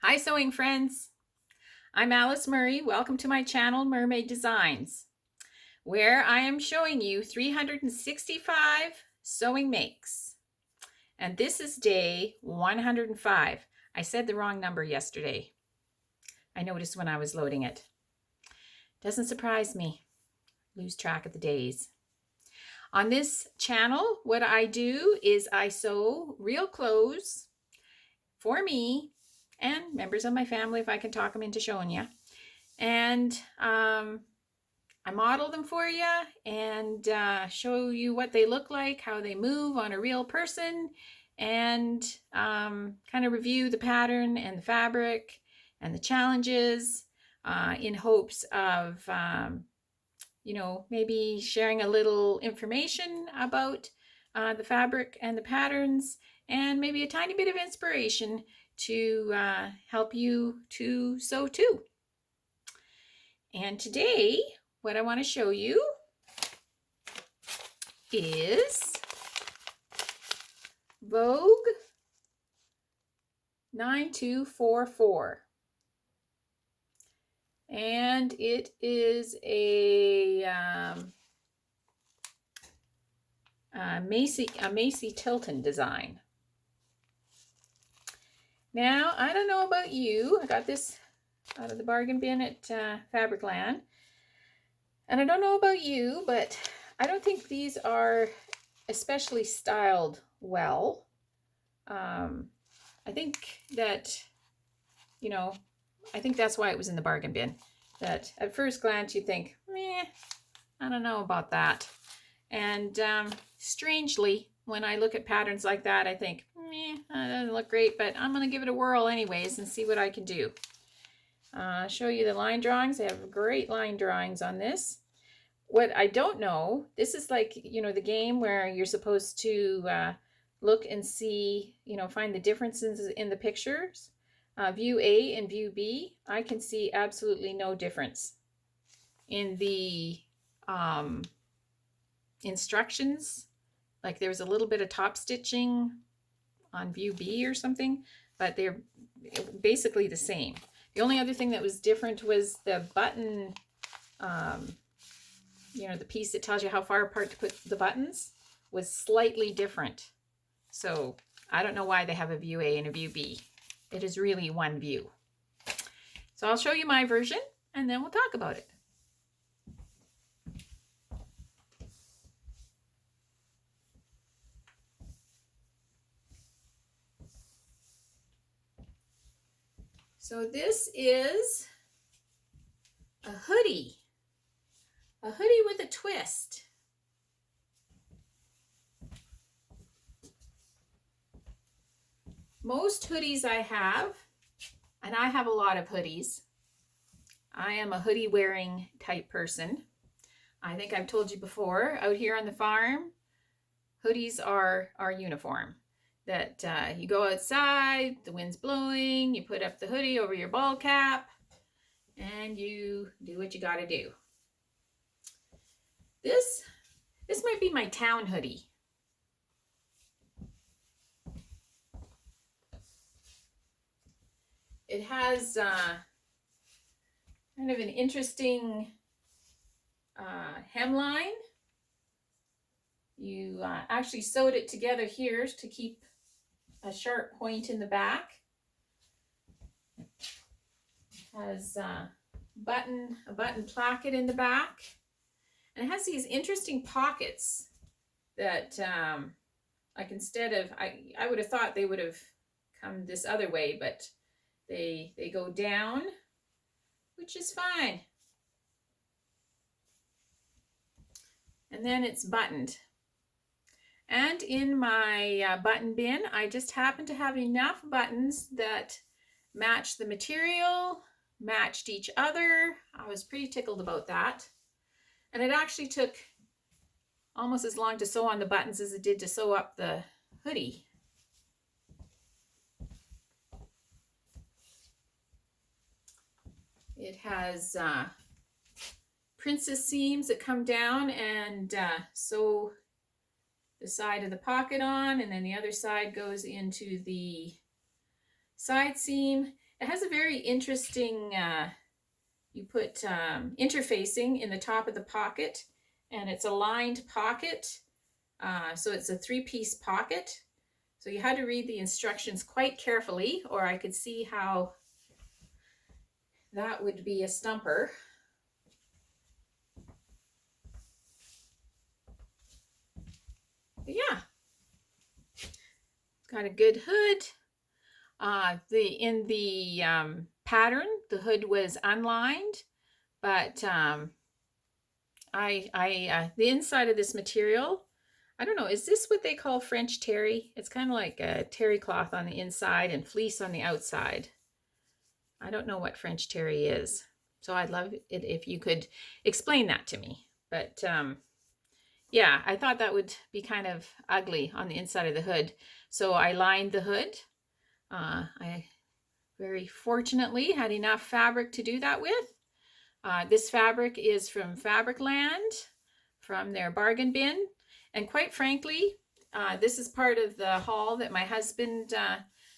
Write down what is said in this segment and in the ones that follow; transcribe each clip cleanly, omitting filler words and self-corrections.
Hi sewing friends, I'm Alice Murray. Welcome to my channel Murr-Made Designs, where I am showing you 365 sewing makes. And this is day 105. I said the wrong number yesterday. I noticed when I was loading it. Doesn't surprise me. Lose track of the days. On this channel, what I do is I sew real clothes for me and members of my family if I can talk them into showing you. And I model them for you and show you what they look like, how they move on a real person, and kind of review the pattern and the fabric and the challenges in hopes of, maybe sharing a little information about the fabric and the patterns, and maybe a tiny bit of inspiration to help you to sew too. And today, what I want to show you is Vogue 9244. And it is a Macy Tilton design. Now, I don't know about you. I got this out of the bargain bin at Fabricland. And I don't know about you, but I don't think these are especially styled well. I think that, I think that's why it was in the bargain bin. That at first glance you think, meh, I don't know about that. And strangely, when I look at patterns like that, I think, meh, that doesn't look great, but I'm going to give it a whirl anyways and see what I can do. Show you the line drawings. I have great line drawings on this. What I don't know, this is like, the game where you're supposed to look and see, find the differences in the pictures. View A and view B, I can see absolutely no difference in the instructions. Like there's a little bit of top stitching on view B or something, but they're basically the same. The only other thing that was different was the button, the piece that tells you how far apart to put the buttons was slightly different. So I don't know why they have a view A and a view B. It is really one view. So I'll show you my version and then we'll talk about it. So this is a hoodie with a twist. Most hoodies I have, and I have a lot of hoodies. I am a hoodie wearing type person. I think I've told you before, out here on the farm, hoodies are our uniform. That you go outside, the wind's blowing, you put up the hoodie over your ball cap, and you do what you gotta do. This might be my town hoodie. It has kind of an interesting hemline. You actually sewed it together here to keep a sharp point in the back. It has a button placket in the back. And it has these interesting pockets that like instead of, I would have thought they would have come this other way, but they go down, which is fine. And then it's buttoned. And in my button bin, I just happen to have enough buttons that match the material, matched each other. I was pretty tickled about that. And it actually took almost as long to sew on the buttons as it did to sew up the hoodie. It has princess seams that come down and sew the side of the pocket on, and then the other side goes into the side seam. It has a very interesting, you put interfacing in the top of the pocket, and it's a lined pocket. So it's a 3-piece pocket. So you had to read the instructions quite carefully, or I could see how that would be a stumper. But yeah, got a good hood. In the pattern, the hood was unlined, but the inside of this material, I don't know, is this what they call French terry? It's kind of like a terry cloth on the inside and fleece on the outside. I don't know what French terry is, so I'd love it if you could explain that to me. But yeah, I thought that would be kind of ugly on the inside of the hood, so I lined the hood. I very fortunately had enough fabric to do that with. This fabric is from Fabricland, from their bargain bin. And quite frankly, this is part of the haul that my husband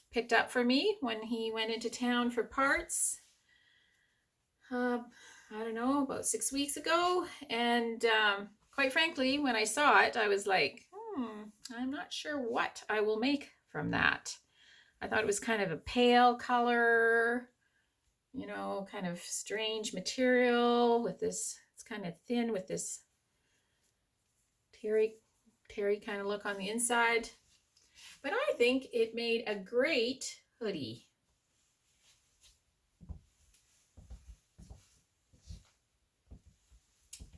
picked up for me when he went into town for parts. I don't know, about 6 weeks ago. And quite frankly, when I saw it, I was like, I'm not sure what I will make from that. I thought it was kind of a pale color, you know, kind of strange material with this, it's kind of thin with this terry kind of look on the inside. But I think it made a great hoodie.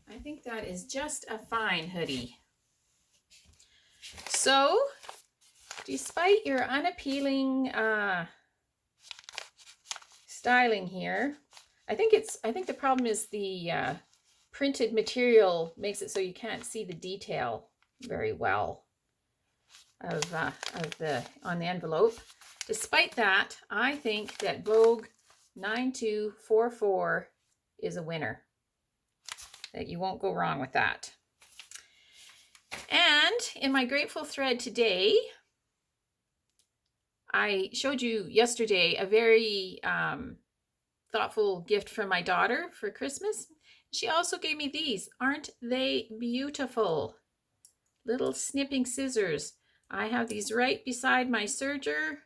I think that is just a fine hoodie. So, despite your unappealing styling here, I think the problem is the printed material makes it so you can't see the detail very well of on the envelope. Despite that, I think that Vogue 9244 is a winner. That you won't go wrong with that. And in my grateful thread today, I showed you yesterday a very thoughtful gift from my daughter for Christmas. She also gave me these. Aren't they beautiful? Little snipping scissors. I have these right beside my serger,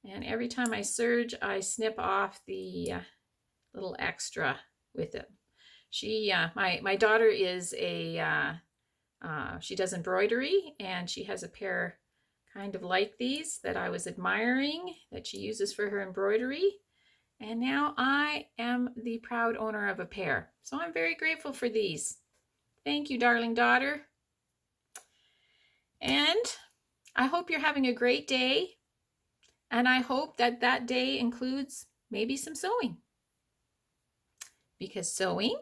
and every time I serge, I snip off the little extra with it. She, my daughter is she does embroidery, and she has a pair kind of like these that I was admiring that she uses for her embroidery. And now I am the proud owner of a pair. So I'm very grateful for these. Thank you, darling daughter. And I hope you're having a great day. And I hope that that day includes maybe some sewing. Because sewing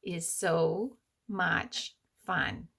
is so much fun.